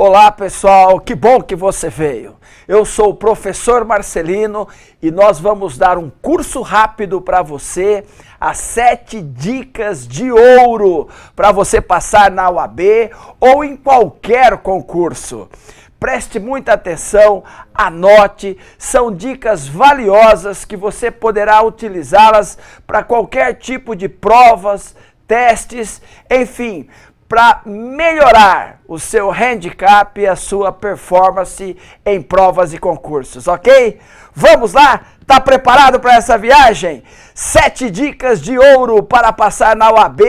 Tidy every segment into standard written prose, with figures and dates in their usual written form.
Olá pessoal, que bom que você veio. Eu sou o professor Marcelino e nós vamos dar um curso rápido para você, as 7 dicas de ouro para você passar na UAB ou em qualquer concurso. Preste muita atenção, anote, são dicas valiosas que você poderá utilizá-las para qualquer tipo de provas, testes, enfim, para melhorar o seu handicap e a sua performance em provas e concursos, ok? Vamos lá? Tá preparado para essa viagem? 7 dicas de ouro para passar na UAB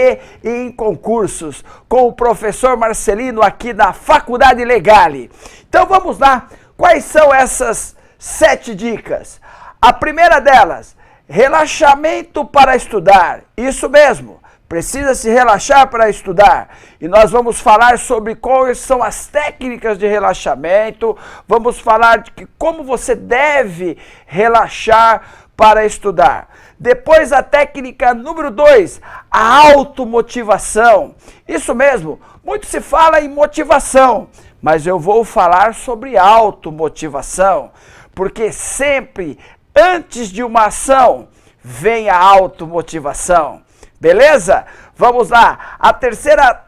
e em concursos, com o professor Marcelino aqui da Faculdade Legale. Então vamos lá, quais são essas 7 dicas? A primeira delas, relaxamento para estudar, isso mesmo. Precisa se relaxar para estudar. E nós vamos falar sobre quais são as técnicas de relaxamento, vamos falar de como você deve relaxar para estudar. Depois a técnica número 2, a automotivação. Isso mesmo, muito se fala em motivação, mas eu vou falar sobre automotivação, porque sempre antes de uma ação vem a automotivação. Beleza? Vamos lá. A terceira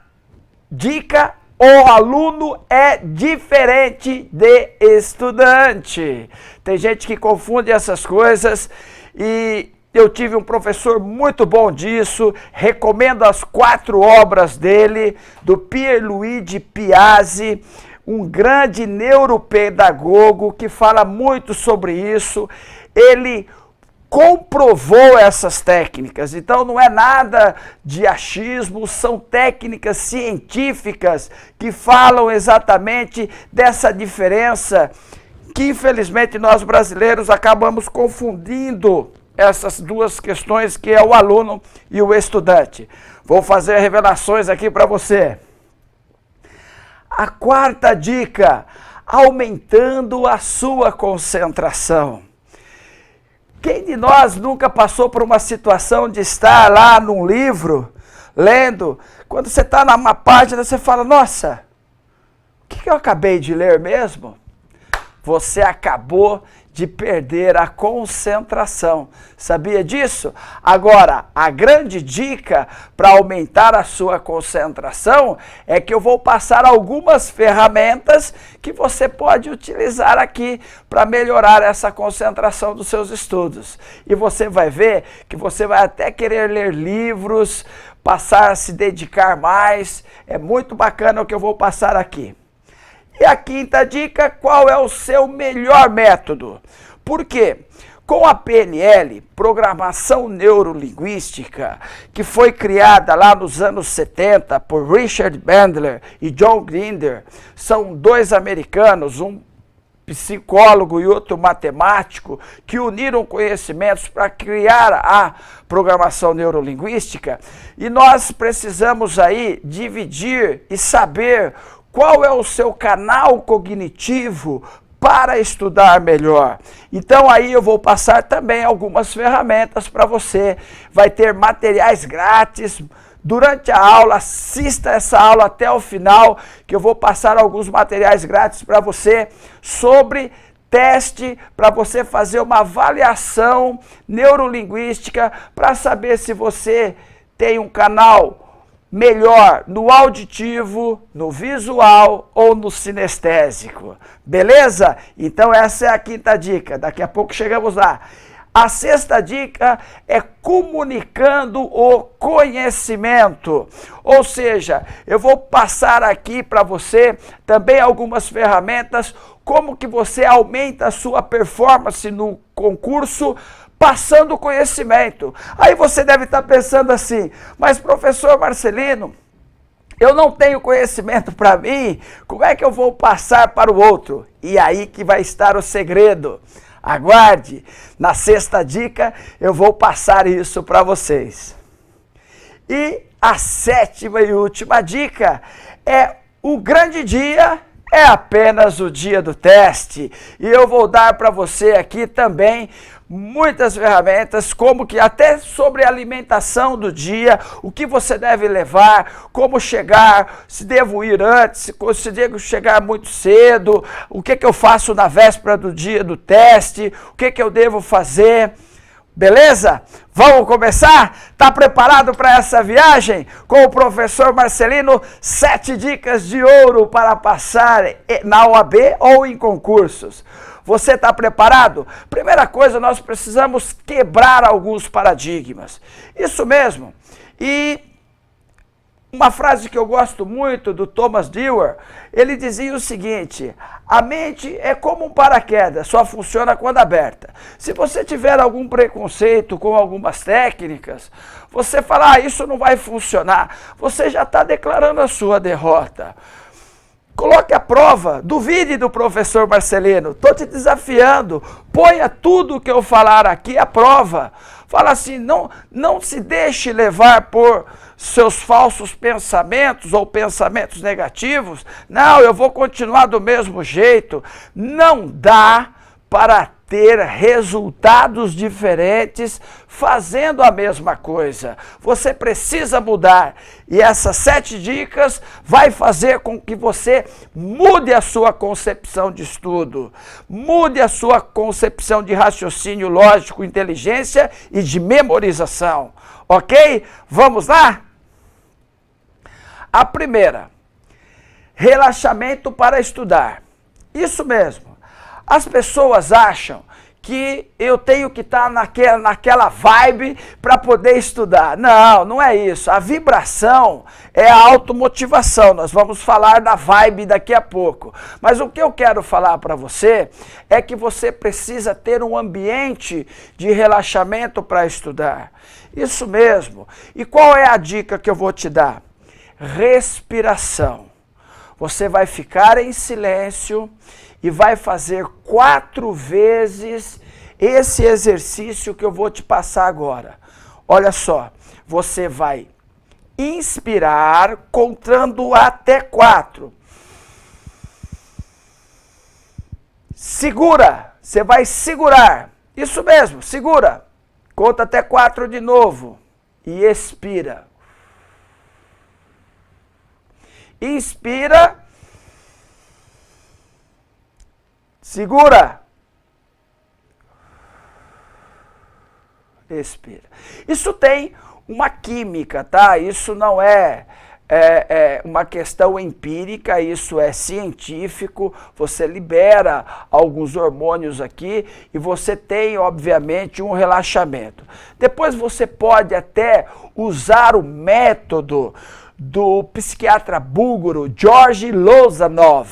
dica, o aluno é diferente de estudante. Tem gente que confunde essas coisas e eu tive um professor muito bom disso. Recomendo as 4 obras dele, do Pierluigi Piazzi, um grande neuropedagogo que fala muito sobre isso. Ele comprovou essas técnicas, então não é nada de achismo, são técnicas científicas que falam exatamente dessa diferença que infelizmente nós brasileiros acabamos confundindo essas duas questões, que é o aluno e o estudante. Vou fazer revelações aqui para você. A 4ª dica, aumentando a sua concentração. Quem de nós nunca passou por uma situação de estar lá num livro, lendo, quando você está numa página, você fala, nossa, o que eu acabei de ler mesmo? Você acabou de perder a concentração. Sabia disso? Agora, a grande dica para aumentar a sua concentração é que eu vou passar algumas ferramentas que você pode utilizar aqui para melhorar essa concentração dos seus estudos. E você vai ver que você vai até querer ler livros, passar a se dedicar mais. É muito bacana o que eu vou passar aqui. E a 5ª dica, qual é o seu melhor método? Por quê? Com a PNL, Programação Neurolinguística, que foi criada lá nos anos 70 por Richard Bandler e John Grinder, são 2 americanos, um psicólogo e outro matemático, que uniram conhecimentos para criar a programação neurolinguística, e nós precisamos aí dividir e saber qual é o seu canal cognitivo para estudar melhor. Então aí eu vou passar também algumas ferramentas para você. Vai ter materiais grátis durante a aula. Assista essa aula até o final, que eu vou passar alguns materiais grátis para você sobre teste, para você fazer uma avaliação neurolinguística para saber se você tem um canal melhor no auditivo, no visual ou no sinestésico. Beleza? Então essa é a 5ª dica. Daqui a pouco chegamos lá. A 6ª dica é comunicando o conhecimento. Ou seja, eu vou passar aqui para você também algumas ferramentas, como que você aumenta a sua performance no concurso, passando conhecimento. Aí você deve estar pensando assim, mas professor Marcelino, eu não tenho conhecimento para mim, como é que eu vou passar para o outro? E aí que vai estar o segredo. Aguarde, na 6ª dica eu vou passar isso para vocês. E a 7ª e última dica é o grande dia é apenas o dia do teste e eu vou dar para você aqui também muitas ferramentas, como que até sobre a alimentação do dia, o que você deve levar, como chegar, se devo ir antes, se devo chegar muito cedo, o que eu faço na véspera do dia do teste, o que eu devo fazer. Beleza? Vamos começar? Tá preparado para essa viagem? Com o professor Marcelino, 7 dicas de ouro para passar na OAB ou em concursos. Você está preparado? Primeira coisa, nós precisamos quebrar alguns paradigmas. Isso mesmo. E uma frase que eu gosto muito do Thomas Dewar, ele dizia o seguinte: a mente é como um paraquedas, só funciona quando aberta. Se você tiver algum preconceito com algumas técnicas, você fala, isso não vai funcionar, você já está declarando a sua derrota. Coloque à prova, duvide do professor Marcelino, estou te desafiando, ponha tudo que eu falar aqui à prova. Fala assim, não se deixe levar por seus falsos pensamentos ou pensamentos negativos. Não, eu vou continuar do mesmo jeito. Não dá para ter resultados diferentes fazendo a mesma coisa. Você precisa mudar. E essas 7 dicas vai fazer com que você mude a sua concepção de estudo, mude a sua concepção de raciocínio lógico, inteligência e de memorização. Ok? Vamos lá? A primeira, relaxamento para estudar. Isso mesmo. As pessoas acham que eu tenho que estar naquela vibe para poder estudar. Não, não é isso. A vibração é a automotivação. Nós vamos falar da vibe daqui a pouco. Mas o que eu quero falar para você é que você precisa ter um ambiente de relaxamento para estudar. Isso mesmo. E qual é a dica que eu vou te dar? Respiração. Você vai ficar em silêncio e vai fazer 4 vezes esse exercício que eu vou te passar agora. Olha só, você vai inspirar contando até 4. Segura, você vai segurar. Isso mesmo, segura. Conta até 4 de novo e expira. Inspira. Segura. Expira. Isso tem uma química, tá? Isso não é uma questão empírica, isso é científico. Você libera alguns hormônios aqui e você tem, obviamente, um relaxamento. Depois você pode até usar o método do psiquiatra búlgaro George Lozanov.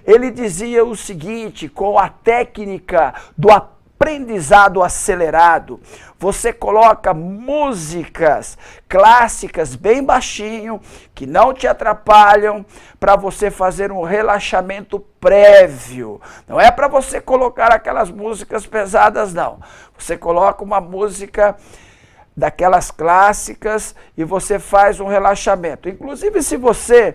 Ele dizia o seguinte, com a técnica do aprendizado acelerado, você coloca músicas clássicas bem baixinho, que não te atrapalham, para você fazer um relaxamento prévio. Não é para você colocar aquelas músicas pesadas, não. Você coloca uma música daquelas clássicas e você faz um relaxamento. Inclusive, se você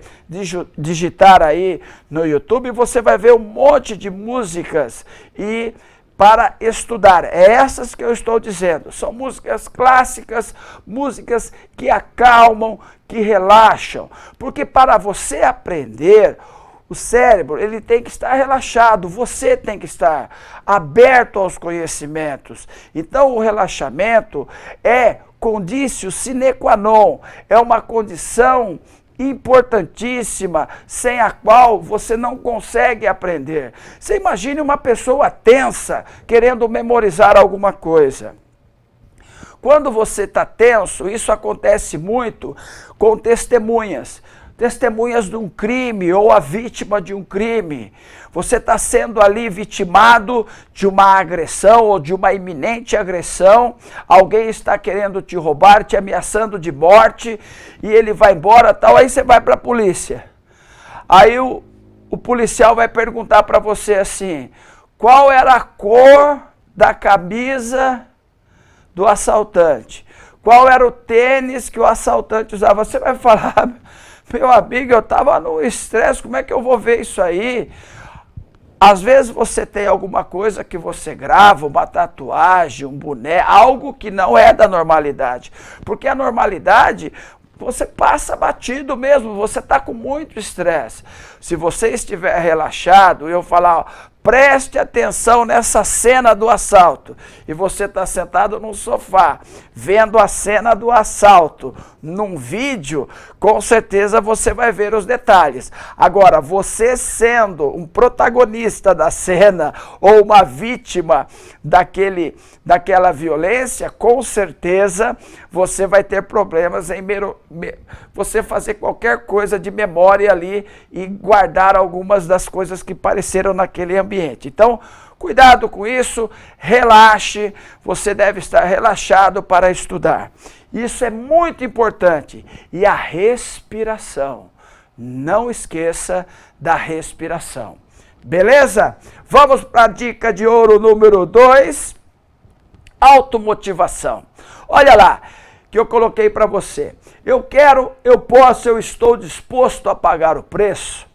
digitar aí no YouTube, você vai ver um monte de músicas e para estudar. É essas que eu estou dizendo. São músicas clássicas, músicas que acalmam, que relaxam. Porque para você aprender, o cérebro, ele tem que estar relaxado, você tem que estar aberto aos conhecimentos. Então, o relaxamento é condício sine qua non, é uma condição importantíssima, sem a qual você não consegue aprender. Você imagine uma pessoa tensa, querendo memorizar alguma coisa. Quando você está tenso, isso acontece muito com testemunhas. Testemunhas de um crime ou a vítima de um crime. Você está sendo ali vitimado de uma agressão ou de uma iminente agressão. Alguém está querendo te roubar, te ameaçando de morte e ele vai embora, tal. Aí você vai para a polícia. Aí o policial vai perguntar para você assim, qual era a cor da camisa do assaltante? Qual era o tênis que o assaltante usava? Você vai falar... Meu amigo, eu estava no estresse, como é que eu vou ver isso aí? Às vezes você tem alguma coisa que você grava, uma tatuagem, um boné, algo que não é da normalidade. Porque a normalidade, você passa batido mesmo, você está com muito estresse. Se você estiver relaxado, eu falar, ó, preste atenção nessa cena do assalto. E você está sentado num sofá, vendo a cena do assalto num vídeo, com certeza você vai ver os detalhes. Agora, você sendo um protagonista da cena ou uma vítima daquela violência, com certeza você vai ter problemas em você fazer qualquer coisa de memória ali e guardar algumas das coisas que apareceram naquele ambiente. Então, cuidado com isso, relaxe, você deve estar relaxado para estudar. Isso é muito importante. E a respiração, não esqueça da respiração. Beleza? Vamos para a dica de ouro número 2, automotivação. Olha lá, que eu coloquei para você. Eu quero, eu posso, eu estou disposto a pagar o preço.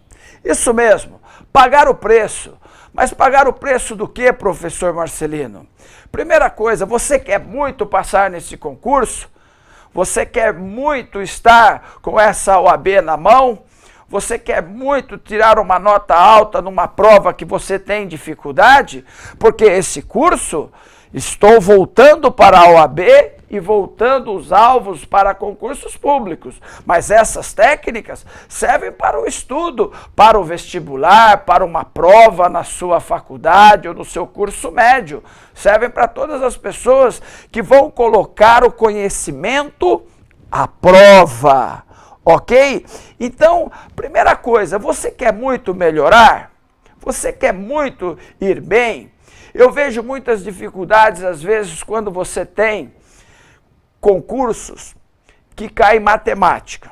Isso mesmo, pagar o preço. Mas pagar o preço do que, professor Marcelino? Primeira coisa, você quer muito passar nesse concurso? Você quer muito estar com essa OAB na mão? Você quer muito tirar uma nota alta numa prova que você tem dificuldade? Porque esse curso, estou voltando para a OAB e voltando os alvos para concursos públicos. Mas essas técnicas servem para o estudo, para o vestibular, para uma prova na sua faculdade ou no seu curso médio. Servem para todas as pessoas que vão colocar o conhecimento à prova. Ok? Então, primeira coisa, você quer muito melhorar? Você quer muito ir bem? Eu vejo muitas dificuldades, às vezes, quando você tem concursos que caem em matemática.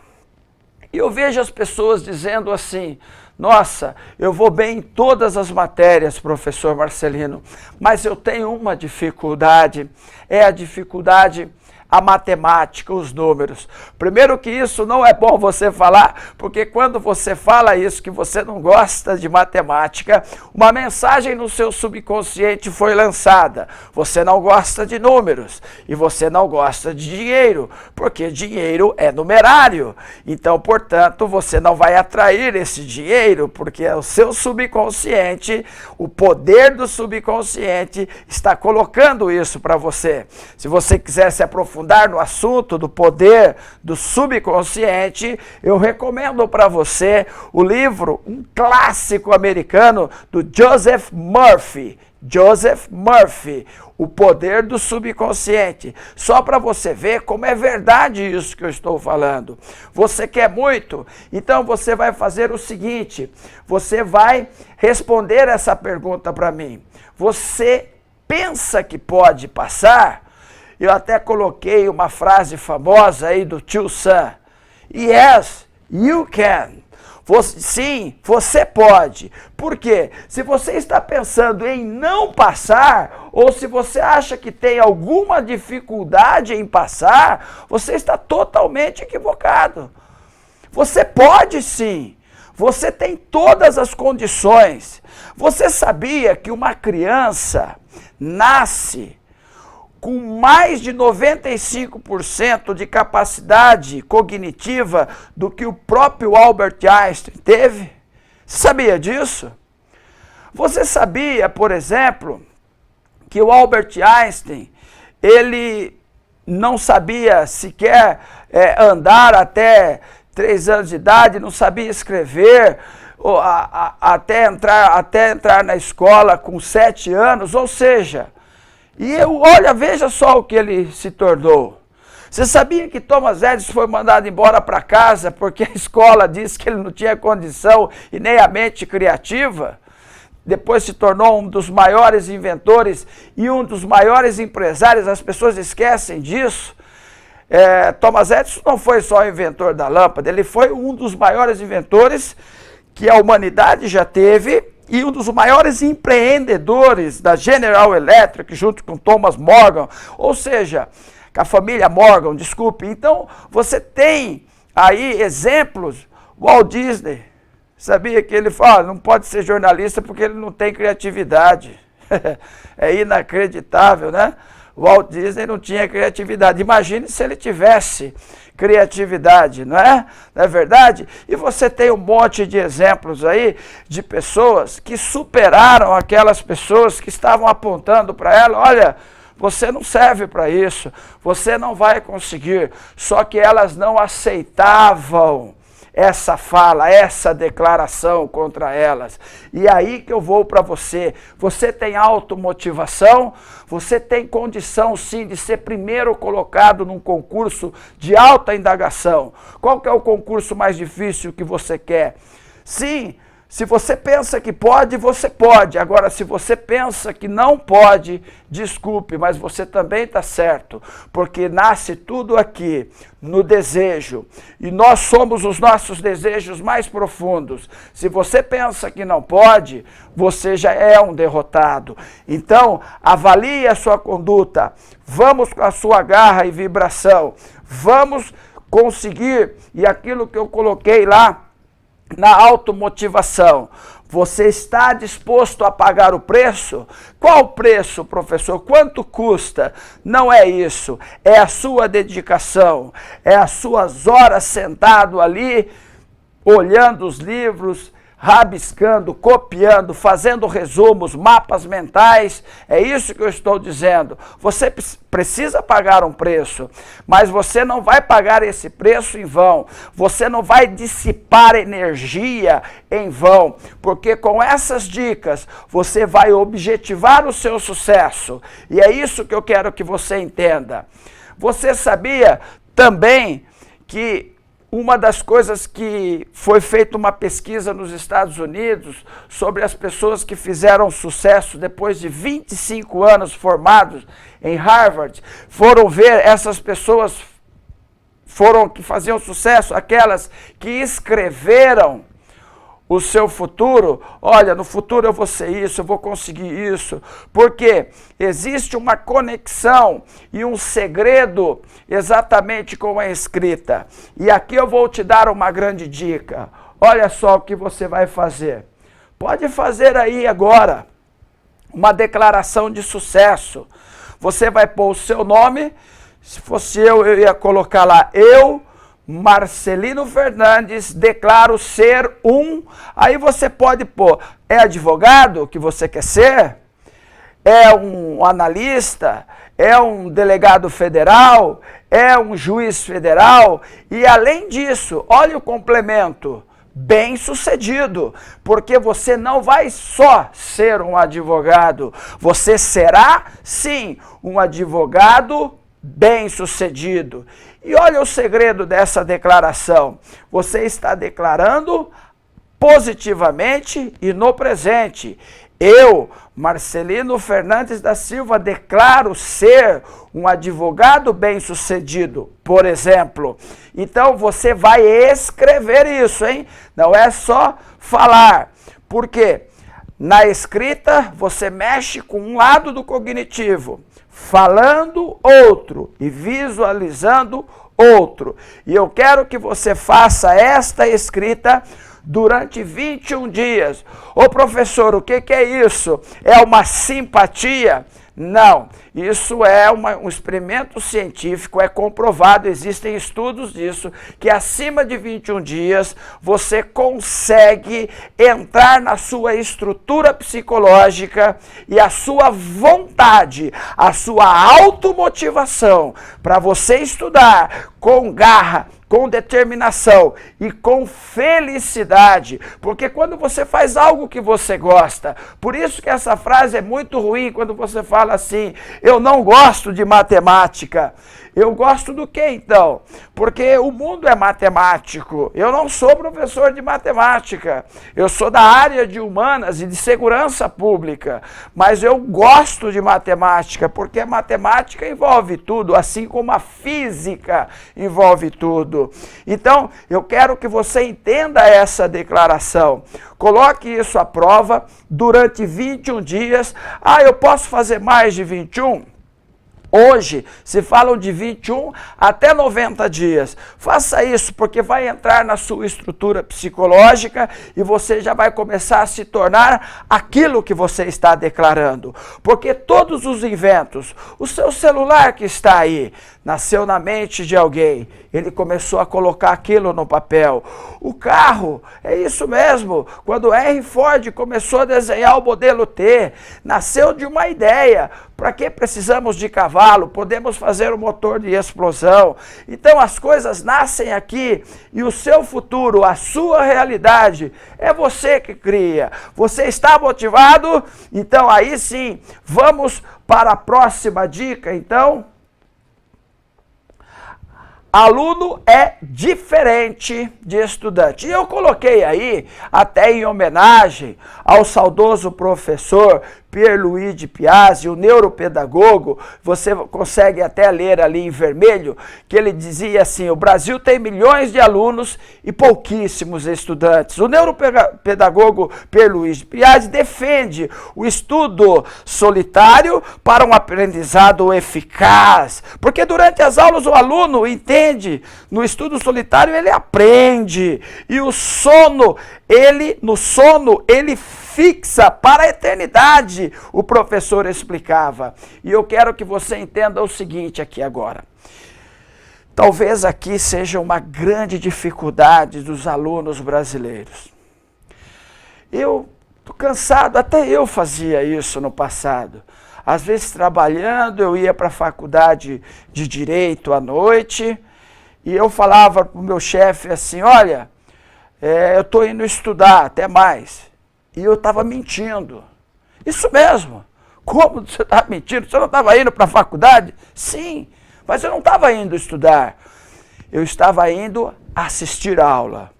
E eu vejo as pessoas dizendo assim, nossa, eu vou bem em todas as matérias, professor Marcelino, mas eu tenho uma dificuldade, é a dificuldade a matemática, os números. Primeiro que isso não é bom você falar, porque quando você fala isso, que você não gosta de matemática, uma mensagem no seu subconsciente foi lançada. Você não gosta de números e você não gosta de dinheiro, porque dinheiro é numerário. Então, portanto, você não vai atrair esse dinheiro, porque o seu subconsciente, o poder do subconsciente está colocando isso para você. Se você quiser se aprofundar no assunto do poder do subconsciente, eu recomendo para você o livro, um clássico americano do Joseph Murphy. Joseph Murphy, O Poder do Subconsciente. Só para você ver como é verdade isso que eu estou falando. Você quer muito? Então você vai fazer o seguinte, você vai responder essa pergunta para mim. Você pensa que pode passar? Eu até coloquei uma frase famosa aí do Tio Sam. Yes, you can. Sim, você pode. Por quê? Se você está pensando em não passar, ou se você acha que tem alguma dificuldade em passar, você está totalmente equivocado. Você pode sim. Você tem todas as condições. Você sabia que uma criança nasce com mais de 95% de capacidade cognitiva do que o próprio Albert Einstein teve? Sabia disso? Você sabia, por exemplo, que o Albert Einstein, ele não sabia sequer andar até 3 anos de idade, não sabia escrever, até entrar na escola com 7 anos, ou seja, olha, veja só o que ele se tornou. Você sabia que Thomas Edison foi mandado embora para casa porque a escola disse que ele não tinha condição e nem a mente criativa? Depois se tornou um dos maiores inventores e um dos maiores empresários, as pessoas esquecem disso. Thomas Edison não foi só o inventor da lâmpada, ele foi um dos maiores inventores que a humanidade já teve, e um dos maiores empreendedores da General Electric, junto com Thomas Morgan, ou seja, com a família Morgan, desculpe. Então, você tem aí exemplos Walt Disney, sabia que ele fala, não pode ser jornalista porque ele não tem criatividade. É inacreditável, né? Walt Disney não tinha criatividade. Imagine se ele tivesse criatividade, não é? Não é verdade? E você tem um monte de exemplos aí de pessoas que superaram aquelas pessoas que estavam apontando para ela, olha, você não serve para isso, você não vai conseguir. Só que elas não aceitavam essa fala, essa declaração contra elas. E aí que eu vou para você. Você tem automotivação, você tem condição sim de ser primeiro colocado num concurso de alta indagação. Qual que é o concurso mais difícil que você quer? Sim, se você pensa que pode, você pode. Agora, se você pensa que não pode, desculpe, mas você também está certo. Porque nasce tudo aqui no desejo. E nós somos os nossos desejos mais profundos. Se você pensa que não pode, você já é um derrotado. Então, avalie a sua conduta. Vamos com a sua garra e vibração. Vamos conseguir. E aquilo que eu coloquei lá, na automotivação, você está disposto a pagar o preço? Qual o preço, professor? Quanto custa? Não é isso, é a sua dedicação, é as suas horas sentado ali, olhando os livros, rabiscando, copiando, fazendo resumos, mapas mentais. É isso que eu estou dizendo. Você precisa pagar um preço, mas você não vai pagar esse preço em vão. Você não vai dissipar energia em vão, porque com essas dicas você vai objetivar o seu sucesso. E é isso que eu quero que você entenda. Você sabia também que uma das coisas que foi feita uma pesquisa nos Estados Unidos sobre as pessoas que fizeram sucesso depois de 25 anos formados em Harvard, foram ver essas pessoas que faziam sucesso, aquelas que escreveram o seu futuro. Olha, no futuro eu vou ser isso, eu vou conseguir isso, porque existe uma conexão e um segredo exatamente com a escrita. E aqui eu vou te dar uma grande dica. Olha só o que você vai fazer. Pode fazer aí agora uma declaração de sucesso. Você vai pôr o seu nome. Se fosse eu ia colocar lá, eu, Marcelino Fernandes, declaro ser um. Aí você pode pôr, é advogado que você quer ser? É um analista? É um delegado federal? É um juiz federal? E além disso, olha o complemento, bem-sucedido, porque você não vai só ser um advogado, você será, sim, um advogado bem-sucedido. E olha o segredo dessa declaração. Você está declarando positivamente e no presente. Eu, Marcelino Fernandes da Silva, declaro ser um advogado bem-sucedido, por exemplo. Então você vai escrever isso, hein? Não é só falar. Por quê? Na escrita, você mexe com um lado do cognitivo, falando outro e visualizando outro. E eu quero que você faça esta escrita durante 21 dias. Ô professor, o que é isso? É uma simpatia? Não, isso é um experimento científico, é comprovado, existem estudos disso, que acima de 21 dias você consegue entrar na sua estrutura psicológica e a sua vontade, a sua automotivação para você estudar com garra, com determinação e com felicidade, porque quando você faz algo que você gosta, por isso que essa frase é muito ruim quando você fala assim, eu não gosto de matemática. Eu gosto do que então? Porque o mundo é matemático. Eu não sou professor de matemática. Eu sou da área de humanas e de segurança pública. Mas eu gosto de matemática, porque a matemática envolve tudo, assim como a física envolve tudo. Então, eu quero que você entenda essa declaração. Coloque isso à prova durante 21 dias. Ah, eu posso fazer mais de 21? Hoje se falam de 21 até 90 dias. Faça isso porque vai entrar na sua estrutura psicológica e você já vai começar a se tornar aquilo que você está declarando. Porque todos os inventos, o seu celular que está aí, nasceu na mente de alguém. Ele começou a colocar aquilo no papel. O carro, é isso mesmo. Quando Henry Ford começou a desenhar o modelo T, nasceu de uma ideia. Para que precisamos de cavalo? Podemos fazer um motor de explosão. Então as coisas nascem aqui e o seu futuro, a sua realidade, é você que cria. Você está motivado? Então aí sim, vamos para a próxima dica, então. Aluno é diferente de estudante. E eu coloquei aí, até em homenagem ao saudoso professor Pierluigi Piazzi, o neuropedagogo, você consegue até ler ali em vermelho, que ele dizia assim: o Brasil tem milhões de alunos e pouquíssimos estudantes. O neuropedagogo Pierluigi Piazzi defende o estudo solitário para um aprendizado eficaz, porque durante as aulas o aluno entende, no estudo solitário ele aprende, e o sono, no sono ele fixa para a eternidade, o professor explicava. E eu quero que você entenda o seguinte aqui agora. Talvez aqui seja uma grande dificuldade dos alunos brasileiros. Eu estou cansado, até eu fazia isso no passado. Às vezes trabalhando, eu ia para a faculdade de Direito à noite e eu falava para o meu chefe assim: olha, eu estou indo estudar, até mais. E eu estava mentindo. Isso mesmo. Como você estava mentindo? Você não estava indo para a faculdade? Sim, mas eu não estava indo estudar. Eu estava indo assistir aula.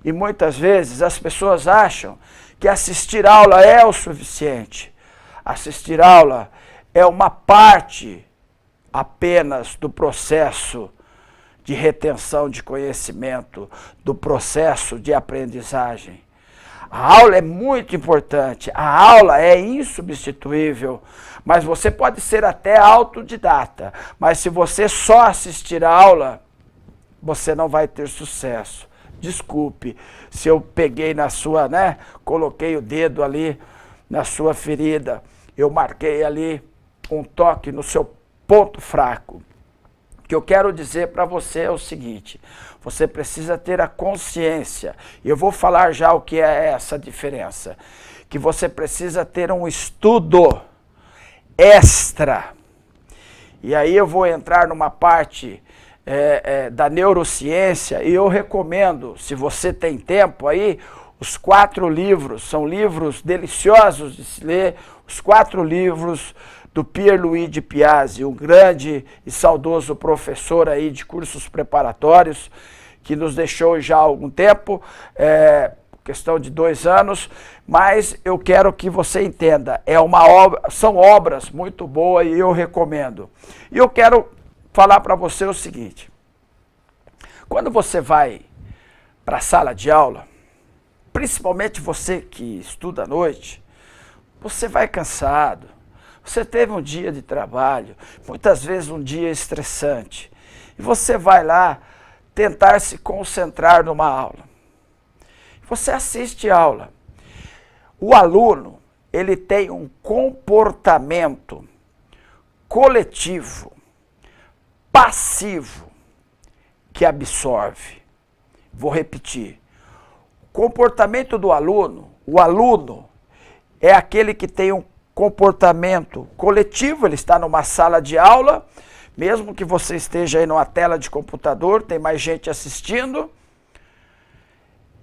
E muitas vezes as pessoas acham que assistir aula é o suficiente. Assistir aula é uma parte apenas do processo de retenção de conhecimento, do processo de aprendizagem. A aula é muito importante, a aula é insubstituível, mas você pode ser até autodidata, mas se você só assistir a aula, você não vai ter sucesso. Desculpe se eu peguei na sua, coloquei o dedo ali na sua ferida, eu marquei ali um toque no seu ponto fraco. O que eu quero dizer para você é o seguinte: você precisa ter a consciência, e eu vou falar já o que é essa diferença, que você precisa ter um estudo extra. E aí eu vou entrar numa parte da neurociência, e eu recomendo, se você tem tempo aí, os 4 livros, são livros deliciosos de se ler, os 4 livros do Pierluigi Piazzi, um grande e saudoso professor aí de cursos preparatórios, que nos deixou já há algum tempo, questão de 2 anos, mas eu quero que você entenda, são obras muito boas e eu recomendo. E eu quero falar para você o seguinte: quando você vai para a sala de aula, principalmente você que estuda à noite, você vai cansado. Você teve um dia de trabalho, muitas vezes um dia estressante, e você vai lá tentar se concentrar numa aula. Você assiste a aula. O aluno, ele tem um comportamento coletivo, passivo, que absorve. Vou repetir. O comportamento do aluno, o aluno é aquele que tem um comportamento coletivo, ele está numa sala de aula, mesmo que você esteja aí numa tela de computador, tem mais gente assistindo.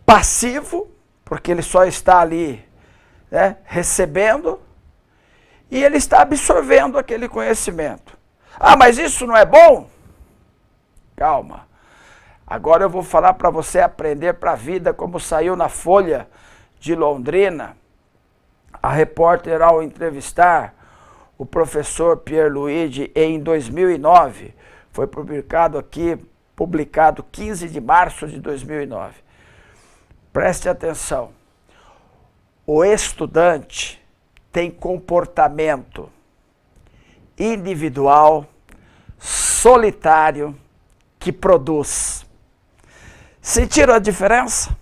Passivo, porque ele só está ali, recebendo, e ele está absorvendo aquele conhecimento. Ah, mas isso não é bom? Calma. Agora eu vou falar para você aprender para a vida, como saiu na Folha de Londrina. A repórter, ao entrevistar o professor Pierluigi em 2009, foi publicado 15 de março de 2009. Preste atenção. O estudante tem comportamento individual, solitário, que produz. Sentiram a diferença?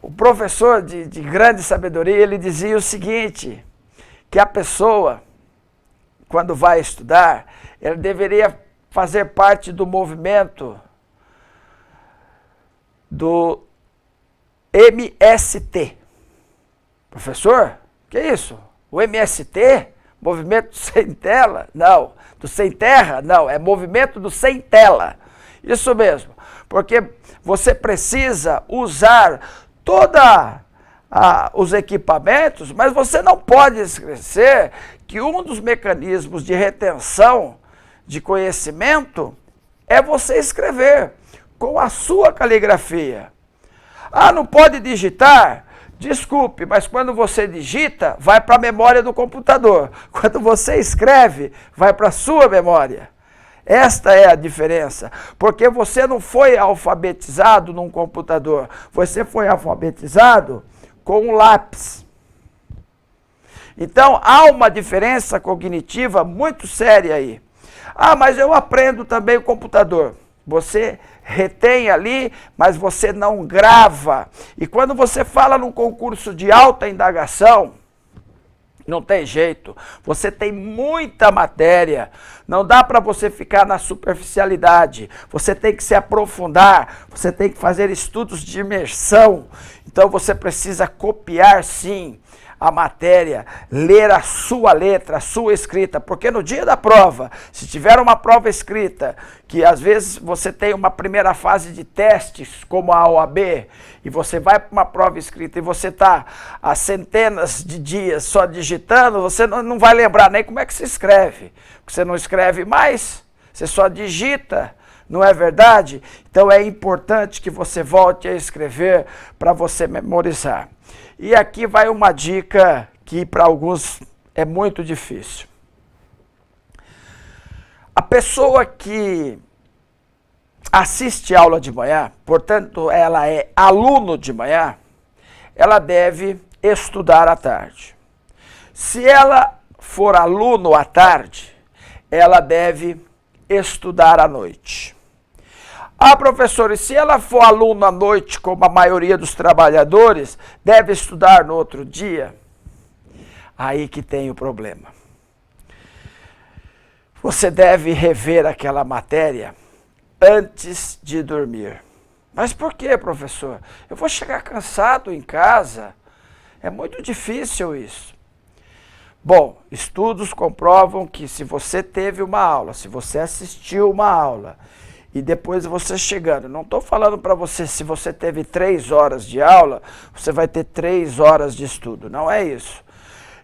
O professor de grande sabedoria, ele dizia o seguinte, que a pessoa, quando vai estudar, ela deveria fazer parte do movimento do MST. Professor, que é isso? O MST? Movimento sem tela? Não. Do sem terra? Não. É movimento do sem tela. Isso mesmo. Porque você precisa usar os equipamentos, mas você não pode esquecer que um dos mecanismos de retenção de conhecimento é você escrever com a sua caligrafia. Ah, não pode digitar? Desculpe, mas quando você digita, vai para a memória do computador. Quando você escreve, vai para a sua memória. Esta é a diferença, porque você não foi alfabetizado num computador, você foi alfabetizado com um lápis. Então, há uma diferença cognitiva muito séria aí. Ah, mas eu aprendo também o computador. Você retém ali, mas você não grava. E quando você fala num concurso de alta indagação, não tem jeito, você tem muita matéria, não dá para você ficar na superficialidade, você tem que se aprofundar, você tem que fazer estudos de imersão, então você precisa copiar sim a matéria, ler a sua letra, a sua escrita, porque no dia da prova, se tiver uma prova escrita, que às vezes você tem uma primeira fase de testes, como a OAB, e você vai para uma prova escrita e você está há centenas de dias só digitando, você não vai lembrar nem como é que se escreve, porque você não escreve mais, você só digita. Não é verdade? Então é importante que você volte a escrever para você memorizar. E aqui vai uma dica que para alguns é muito difícil. A pessoa que assiste aula de manhã, portanto ela é aluno de manhã, ela deve estudar à tarde. Se ela for aluno à tarde, ela deve estudar à noite. Ah, professor, e se ela for aluno à noite, como a maioria dos trabalhadores, deve estudar no outro dia? Aí que tem o problema. Você deve rever aquela matéria antes de dormir. Mas por quê, professor? Eu vou chegar cansado em casa. É muito difícil isso. Bom, estudos comprovam que se você teve uma aula, se você assistiu uma aula, e depois você chegando, não estou falando para você, se você teve 3 horas de aula, você vai ter 3 horas de estudo, não é isso.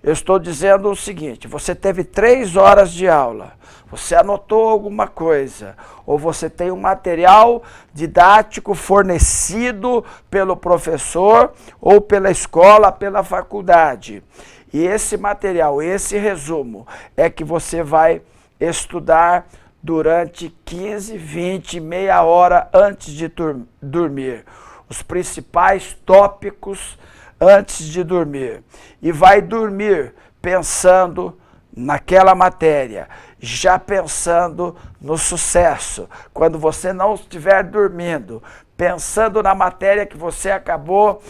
Eu estou dizendo o seguinte, você teve 3 horas de aula, você anotou alguma coisa, ou você tem um material didático fornecido pelo professor, ou pela escola, pela faculdade. E esse material, esse resumo, é que você vai estudar durante 15, 20, meia hora antes de dormir. Os principais tópicos antes de dormir. E vai dormir pensando naquela matéria, já pensando no sucesso. Quando você não estiver dormindo, pensando na matéria que você acabou,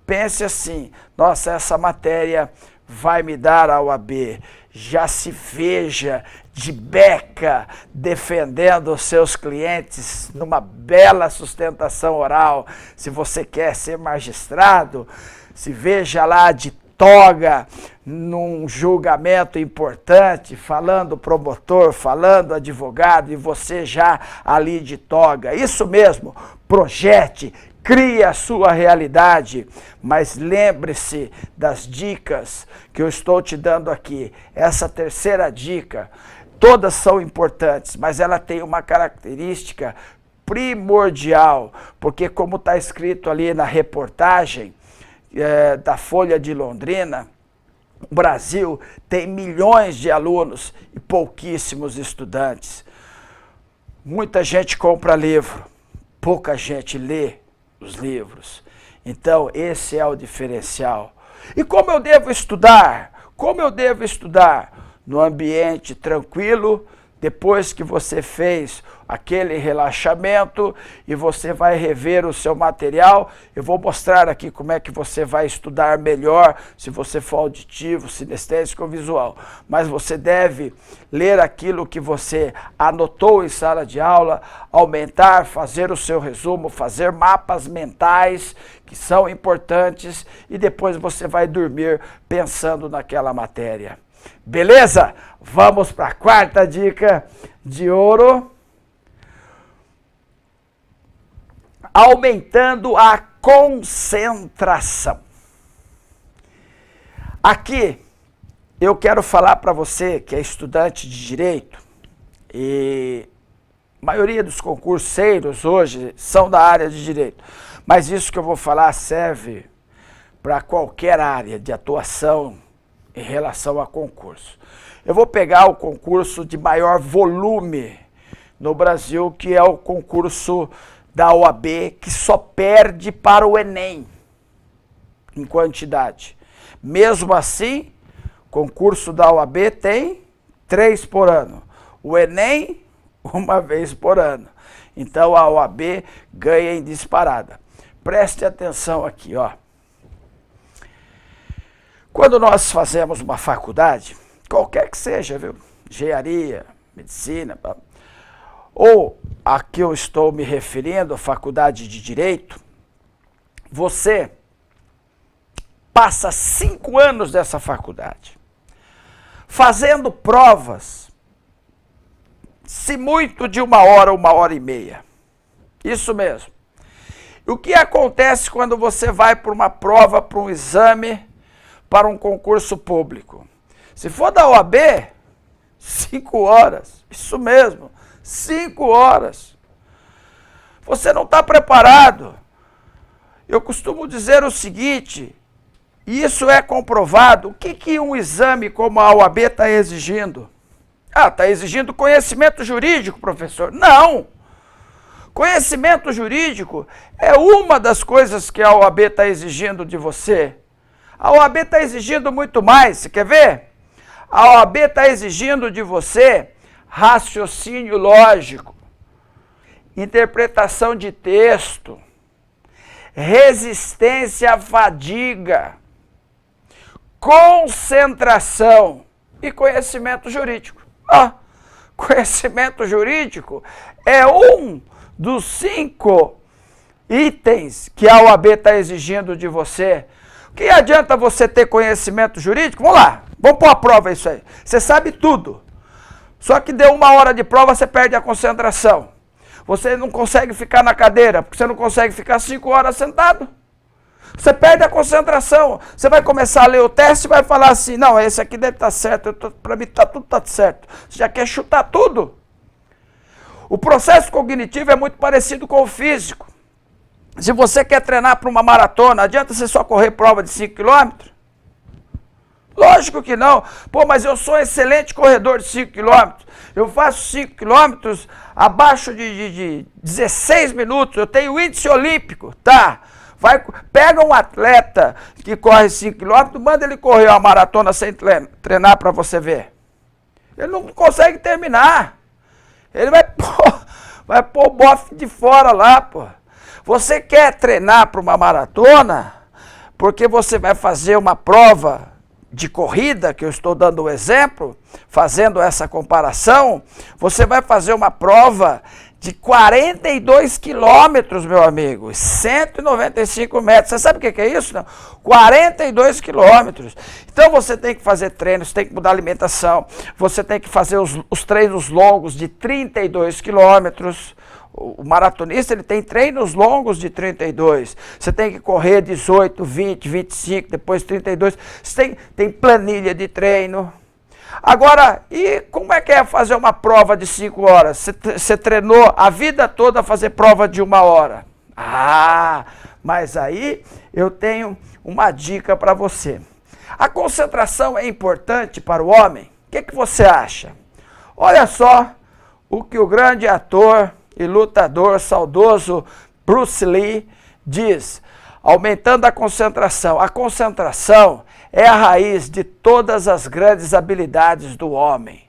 pense assim, nossa, essa matéria vai me dar a OAB. Já se veja de beca defendendo os seus clientes numa bela sustentação oral. Se você quer ser magistrado, se veja lá de toga num julgamento importante, falando promotor, falando advogado, e você já ali de toga. Isso mesmo, projete, crie a sua realidade, mas lembre-se das dicas que eu estou te dando aqui. Essa terceira dica, todas são importantes, mas ela tem uma característica primordial, porque como está escrito ali na reportagem da Folha de Londrina, o Brasil tem milhões de alunos e pouquíssimos estudantes. Muita gente compra livro, pouca gente lê os livros. Então, esse é o diferencial. E como eu devo estudar? Como eu devo estudar? No ambiente tranquilo, depois que você fez aquele relaxamento e você vai rever o seu material. Eu vou mostrar aqui como é que você vai estudar melhor, se você for auditivo, sinestésico ou visual. Mas você deve ler aquilo que você anotou em sala de aula, aumentar, fazer o seu resumo, fazer mapas mentais que são importantes e depois você vai dormir pensando naquela matéria. Beleza? Vamos para a quarta dica de ouro. Aumentando a concentração. Aqui eu quero falar para você que é estudante de direito e a maioria dos concurseiros hoje são da área de direito, mas isso que eu vou falar serve para qualquer área de atuação em relação a concurso. Eu vou pegar o concurso de maior volume no Brasil, que é o concurso da OAB, que só perde para o Enem em quantidade. Mesmo assim, o concurso da OAB tem 3 por ano. O Enem, 1 vez por ano. Então a OAB ganha em disparada. Preste atenção aqui, ó. Quando nós fazemos uma faculdade, qualquer que seja, viu? Engenharia, medicina, ou a que eu estou me referindo, a faculdade de Direito, você passa 5 anos dessa faculdade, fazendo provas, se muito de 1 hora, 1h30. Isso mesmo. O que acontece quando você vai para uma prova, para um exame, para um concurso público? Se for da OAB, 5 horas, isso mesmo, 5 horas. Você não está preparado. Eu costumo dizer o seguinte, e isso é comprovado, o que um exame como a OAB está exigindo? Ah, está exigindo conhecimento jurídico, professor. Não! Conhecimento jurídico é uma das coisas que a OAB está exigindo de você. A OAB está exigindo muito mais, você quer ver? A OAB está exigindo de você raciocínio lógico, interpretação de texto, resistência à fadiga, concentração e conhecimento jurídico. Conhecimento jurídico é um dos 5 itens que a OAB está exigindo de você. O que adianta você ter conhecimento jurídico? Vamos lá, vamos pôr a prova isso aí. Você sabe tudo. Só que deu 1 hora de prova, você perde a concentração. Você não consegue ficar na cadeira, porque você não consegue ficar 5 horas sentado. Você perde a concentração. Você vai começar a ler o teste e vai falar assim, não, esse aqui deve estar certo, para mim tudo está certo. Você já quer chutar tudo. O processo cognitivo é muito parecido com o físico. Se você quer treinar para uma maratona, adianta você só correr prova de 5 km? Lógico que não. Pô, mas eu sou um excelente corredor de 5 km. Eu faço 5 km abaixo de 16 minutos. Eu tenho índice olímpico, tá? Pega um atleta que corre 5 km, manda ele correr uma maratona sem treinar para você ver. Ele não consegue terminar. Ele vai pôr o bofe de fora lá, pô. Você quer treinar para uma maratona, porque você vai fazer uma prova de corrida, que eu estou dando o exemplo, fazendo essa comparação, você vai fazer uma prova de 42 quilômetros, meu amigo, 195 metros. Você sabe o que é isso? Não? 42 quilômetros. Então você tem que fazer treinos, tem que mudar a alimentação, você tem que fazer os treinos longos de 32 quilômetros. O maratonista ele tem treinos longos de 32. Você tem que correr 18, 20, 25, depois 32. Você tem planilha de treino. Agora, e como é que é fazer uma prova de 5 horas? Você treinou a vida toda a fazer prova de 1 hora. Mas aí eu tenho uma dica para você. A concentração é importante para o homem? O que você acha? Olha só o que o grande ator e lutador saudoso Bruce Lee diz, aumentando a concentração. A concentração é a raiz de todas as grandes habilidades do homem.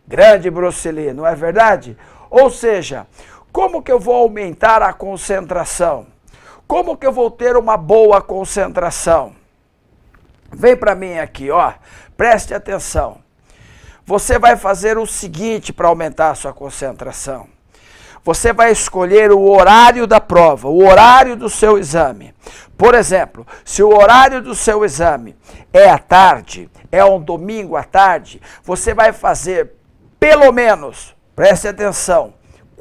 Grande Bruce Lee, não é verdade? Ou seja, como que eu vou aumentar a concentração? Como que eu vou ter uma boa concentração? Vem para mim aqui, ó. Preste atenção. Você vai fazer o seguinte para aumentar a sua concentração. Você vai escolher o horário da prova, o horário do seu exame. Por exemplo, se o horário do seu exame é à tarde, é um domingo à tarde, você vai fazer pelo menos, preste atenção,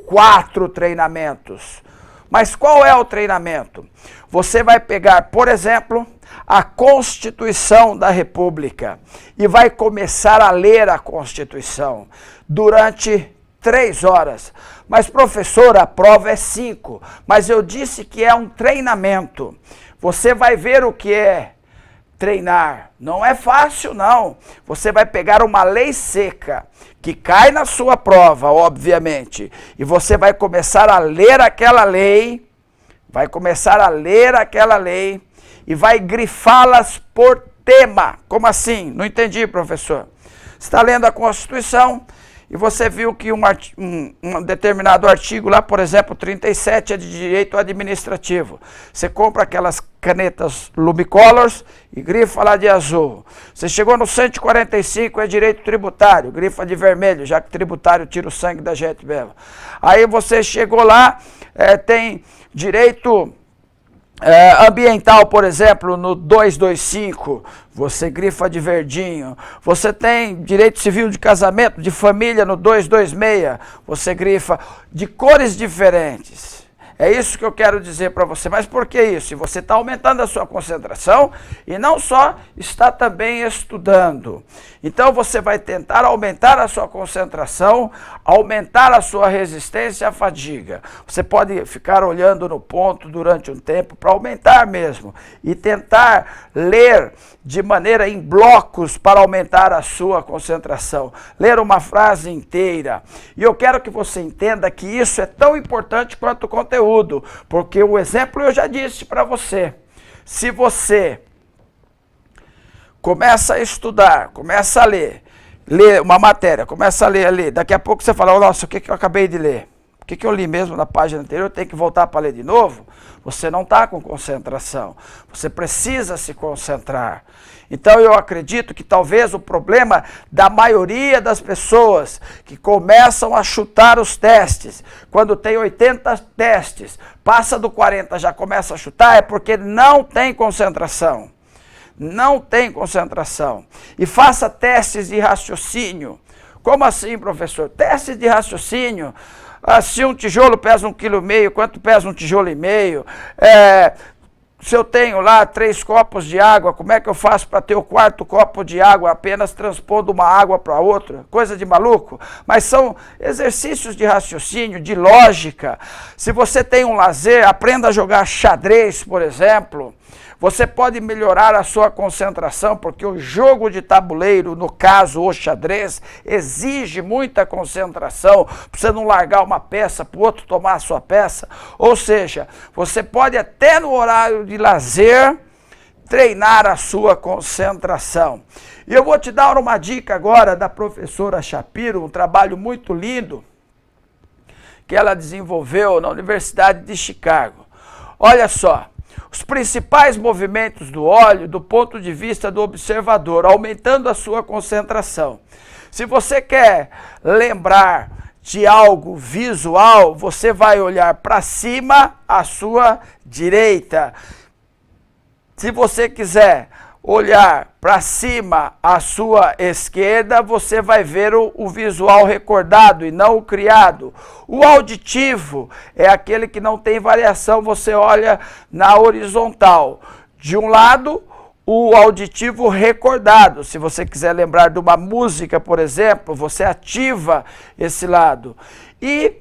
4 treinamentos. Mas qual é o treinamento? Você vai pegar, por exemplo, a Constituição da República e vai começar a ler a Constituição durante 3 horas. Mas, professor, a prova é 5. Mas eu disse que é um treinamento. Você vai ver o que é treinar. Não é fácil, não. Você vai pegar uma lei seca, que cai na sua prova, obviamente, e você vai começar a ler aquela lei, e vai grifá-las por tema. Como assim? Não entendi, professor. Você está lendo a Constituição e você viu que um determinado artigo lá, por exemplo, 37 é de direito administrativo. Você compra aquelas canetas Lumicolors e grifa lá de azul. Você chegou no 145, é direito tributário, grifa de vermelho, já que tributário tira o sangue da gente mesmo. Aí você chegou lá, tem direito ambiental, por exemplo, no 225, você grifa de verdinho. Você tem direito civil de casamento, de família no 226, você grifa de cores diferentes. É isso que eu quero dizer para você. Mas por que isso? Se você está aumentando a sua concentração e não só está também estudando. Então você vai tentar aumentar a sua concentração, aumentar a sua resistência à fadiga. Você pode ficar olhando no ponto durante um tempo para aumentar mesmo. E tentar ler de maneira em blocos para aumentar a sua concentração. Ler uma frase inteira. E eu quero que você entenda que isso é tão importante quanto o conteúdo. Porque o exemplo eu já disse para você. Se você começa a estudar, começa a ler uma matéria, começa a ler, daqui a pouco você fala, nossa, o que eu acabei de ler? O que eu li mesmo na página anterior, eu tenho que voltar para ler de novo? Você não está com concentração, você precisa se concentrar. Então eu acredito que talvez o problema da maioria das pessoas que começam a chutar os testes, quando tem 80 testes, passa do 40, já começa a chutar, é porque não tem concentração. Não tem concentração. E faça testes de raciocínio. Como assim, professor? Testes de raciocínio. Se um tijolo pesa 1,5 kg, quanto pesa um tijolo e meio? Se eu tenho lá 3 copos de água, como é que eu faço para ter o 4º copo de água apenas transpondo uma água para outra? Coisa de maluco. Mas são exercícios de raciocínio, de lógica. Se você tem um lazer, aprenda a jogar xadrez, por exemplo. Você pode melhorar a sua concentração, porque o jogo de tabuleiro, no caso o xadrez, exige muita concentração, para você não largar uma peça para o outro tomar a sua peça. Ou seja, você pode até no horário de lazer treinar a sua concentração. E eu vou te dar uma dica agora da professora Shapiro, um trabalho muito lindo que ela desenvolveu na Universidade de Chicago. Olha só. Os principais movimentos do óleo do ponto de vista do observador, aumentando a sua concentração. Se você quer lembrar de algo visual, você vai olhar para cima à sua direita. Se você quiser olhar para cima à sua esquerda, você vai ver o visual recordado e não o criado. O auditivo é aquele que não tem variação, você olha na horizontal. De um lado, o auditivo recordado. Se você quiser lembrar de uma música, por exemplo, você ativa esse lado. E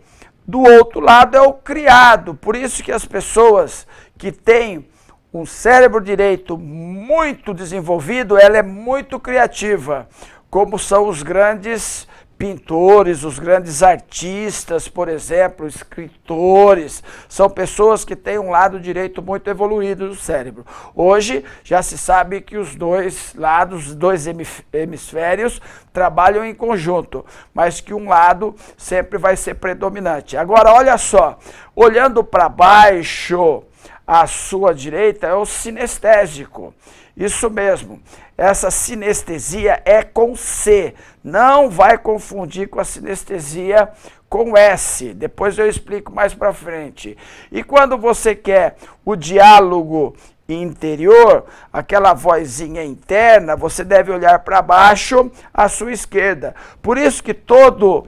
do outro lado é o criado. Por isso que as pessoas que têm um cérebro direito muito desenvolvido, ela é muito criativa, como são os grandes pintores, os grandes artistas, por exemplo, escritores, são pessoas que têm um lado direito muito evoluído do cérebro. Hoje já se sabe que os dois lados, os dois hemisférios trabalham em conjunto, mas que um lado sempre vai ser predominante. Agora, olha só, olhando para baixo, à sua direita é o sinestésico. Isso mesmo, essa sinestesia é com C, não vai confundir com a sinestesia com S, depois eu explico mais para frente. E quando você quer o diálogo interior, aquela vozinha interna, você deve olhar para baixo à sua esquerda. Por isso que todo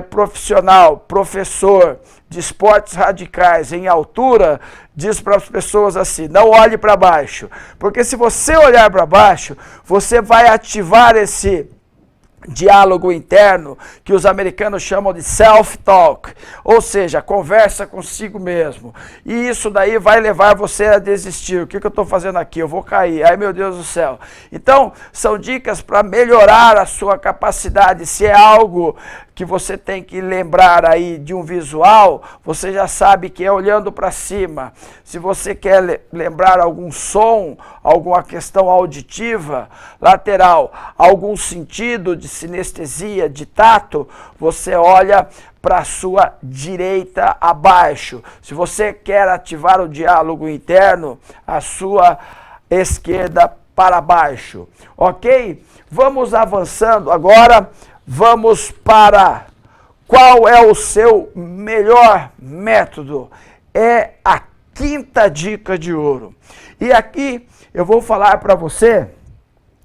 profissional, professor de esportes radicais em altura, diz para as pessoas assim, não olhe para baixo, porque se você olhar para baixo, você vai ativar esse diálogo interno que os americanos chamam de self-talk, ou seja, conversa consigo mesmo. E isso daí vai levar você a desistir. O que eu estou fazendo aqui? Eu vou cair. Ai, meu Deus do céu. Então, são dicas para melhorar a sua capacidade. Se é algo que você tem que lembrar aí de um visual, você já sabe que é olhando para cima. Se você quer lembrar algum som, alguma questão auditiva, lateral, algum sentido de sinestesia, de tato, você olha para a sua direita abaixo. Se você quer ativar o diálogo interno, a sua esquerda para baixo. Ok? Vamos avançando agora. Vamos para qual é o seu melhor método. É a quinta dica de ouro. E aqui eu vou falar para você,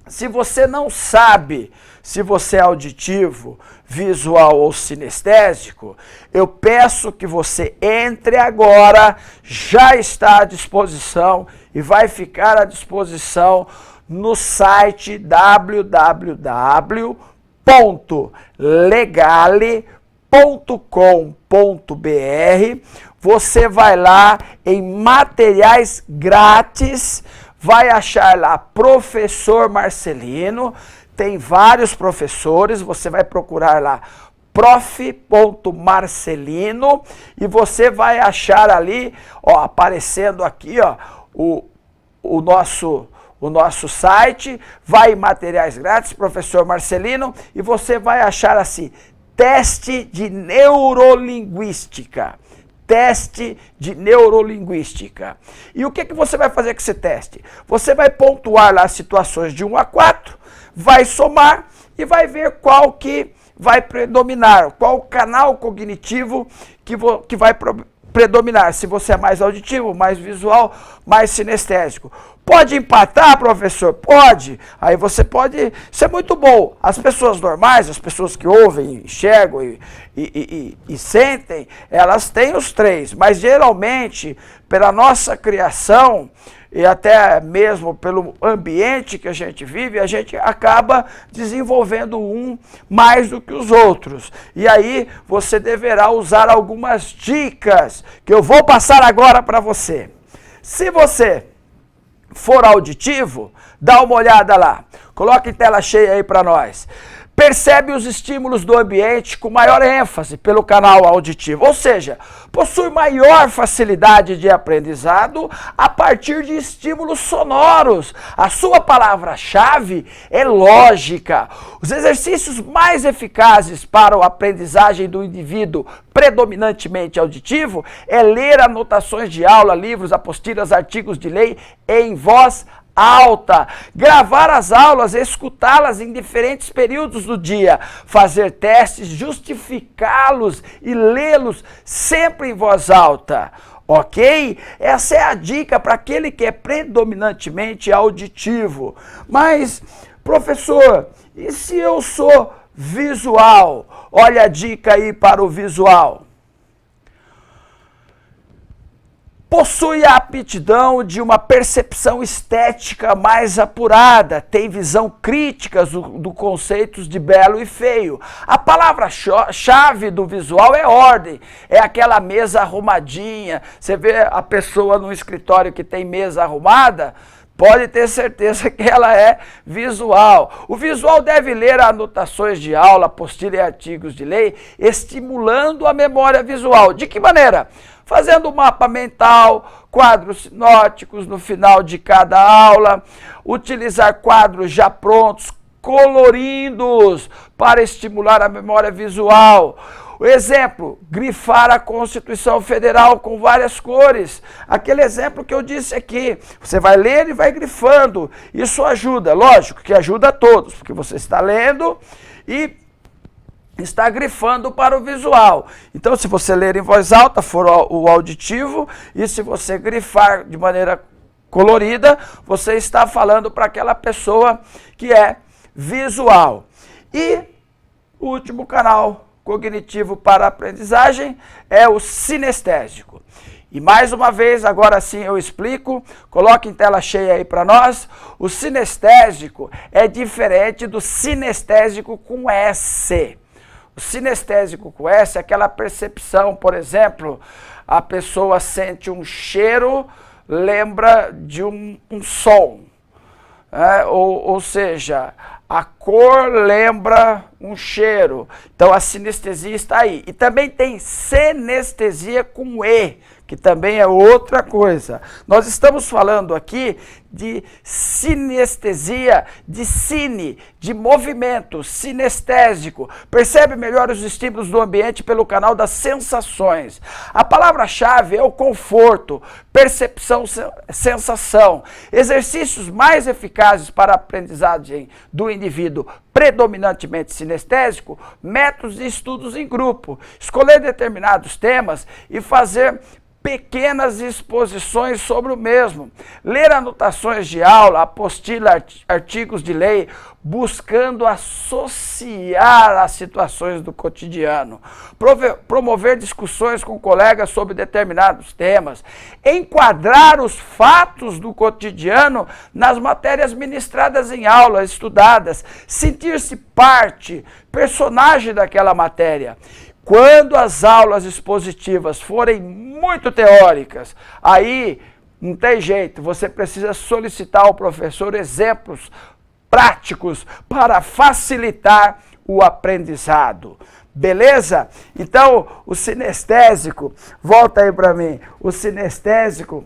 se você não sabe se você é auditivo, visual ou sinestésico, eu peço que você entre agora, já está à disposição e vai ficar à disposição no site www.legale.com.br. Você vai lá em materiais grátis, vai achar lá Professor Marcelino, tem vários professores, você vai procurar lá prof.marcelino e você vai achar ali, ó, aparecendo aqui, ó, o nosso site, vai em materiais grátis, Professor Marcelino, e você vai achar assim, teste de neurolinguística. Teste de neurolinguística. E o que você vai fazer com esse teste? Você vai pontuar lá situações de 1 a 4, vai somar e vai ver qual que vai predominar, qual o canal cognitivo que vai predominar, se você é mais auditivo, mais visual, mais sinestésico. Pode empatar, professor? Pode. Aí você pode... Isso é muito bom. As pessoas normais, as pessoas que ouvem, enxergam e sentem, elas têm os 3. Mas geralmente, pela nossa criação e até mesmo pelo ambiente que a gente vive, a gente acaba desenvolvendo um mais do que os outros. E aí você deverá usar algumas dicas que eu vou passar agora para você. Se você for auditivo, dá uma olhada lá. Coloque em tela cheia aí para nós. Percebe os estímulos do ambiente com maior ênfase pelo canal auditivo, ou seja, possui maior facilidade de aprendizado a partir de estímulos sonoros. A sua palavra-chave é lógica. Os exercícios mais eficazes para a aprendizagem do indivíduo predominantemente auditivo é ler anotações de aula, livros, apostilas, artigos de lei em voz alta, gravar as aulas, escutá-las em diferentes períodos do dia, fazer testes, justificá-los e lê-los sempre em voz alta, ok? Essa é a dica para aquele que é predominantemente auditivo. Mas, professor, e se eu sou visual? Olha a dica aí para o visual. Possui a aptidão de uma percepção estética mais apurada, tem visão crítica do conceitos de belo e feio. A palavra-chave do visual é ordem, é aquela mesa arrumadinha. Você vê a pessoa no escritório que tem mesa arrumada, pode ter certeza que ela é visual. O visual deve ler anotações de aula, apostila e artigos de lei, estimulando a memória visual. De que maneira? Fazendo um mapa mental, quadros sinóticos no final de cada aula, utilizar quadros já prontos, colorindo-os para estimular a memória visual. O exemplo, grifar a Constituição Federal com várias cores. Aquele exemplo que eu disse aqui. Você vai ler e vai grifando. Isso ajuda, lógico que ajuda a todos, porque você está lendo e está grifando para o visual. Então, se você ler em voz alta, for o auditivo, e se você grifar de maneira colorida, você está falando para aquela pessoa que é visual. E o último canal cognitivo para a aprendizagem é o sinestésico. E mais uma vez, agora sim eu explico, coloque em tela cheia aí para nós. O sinestésico é diferente do sinestésico com S. O sinestésico com S é aquela percepção, por exemplo, a pessoa sente um cheiro, lembra de um som. Ou seja, a cor lembra um cheiro. Então a sinestesia está aí. E também tem senestesia com E, que também é outra coisa. Nós estamos falando aqui de sinestesia, de cine, de movimento, sinestésico. Percebe melhor os estímulos do ambiente pelo canal das sensações. A palavra-chave é o conforto, percepção, sensação. Exercícios mais eficazes para a aprendizagem do indivíduo predominantemente sinestésico, métodos de estudos em grupo, escolher determinados temas e fazer pequenas exposições sobre o mesmo, ler anotações de aula, apostila, artigos de lei, buscando associar as situações do cotidiano, promover discussões com colegas sobre determinados temas, enquadrar os fatos do cotidiano nas matérias ministradas em aulas estudadas, sentir-se parte, personagem daquela matéria. Quando as aulas expositivas forem muito teóricas, aí não tem jeito, você precisa solicitar ao professor exemplos práticos para facilitar o aprendizado. Beleza? Então, o sinestésico, volta aí para mim, o sinestésico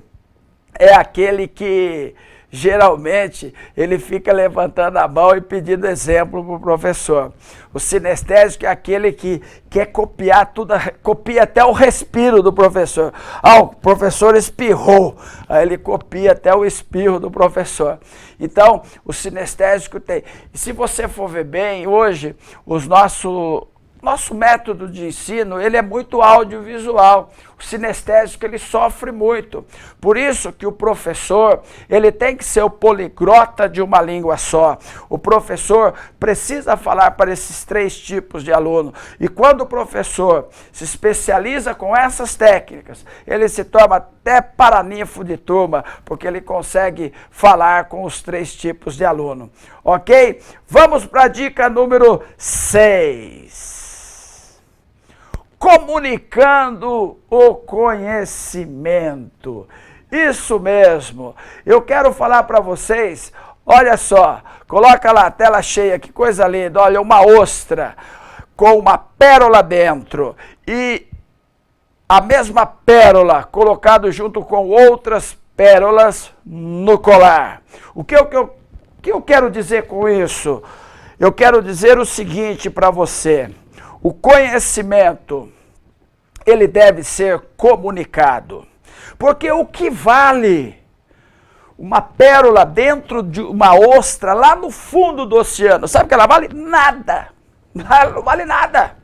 é aquele que geralmente ele fica levantando a mão e pedindo exemplo para o professor. O sinestésico é aquele que quer copiar tudo, copia até o respiro do professor. O professor espirrou, aí ele copia até o espirro do professor. Então, o sinestésico tem. E se você for ver bem, hoje, nosso método de ensino, ele é muito audiovisual. O sinestésico, ele sofre muito. Por isso que o professor, ele tem que ser o poliglota de uma língua só. O professor precisa falar para esses 3 tipos de aluno. E quando o professor se especializa com essas técnicas, ele se torna até paraninfo de turma, porque ele consegue falar com os 3 tipos de aluno. Ok? Vamos para a dica número 6. Comunicando o conhecimento. Isso mesmo. Eu quero falar para vocês, olha só, coloca lá a tela cheia, que coisa linda. Olha, uma ostra com uma pérola dentro e a mesma pérola colocado junto com outras pérolas no colar. O que eu quero dizer com isso? Eu quero dizer o seguinte para você. O conhecimento, ele deve ser comunicado. Porque o que vale uma pérola dentro de uma ostra lá no fundo do oceano, sabe que ela vale? Nada. Ela não vale nada.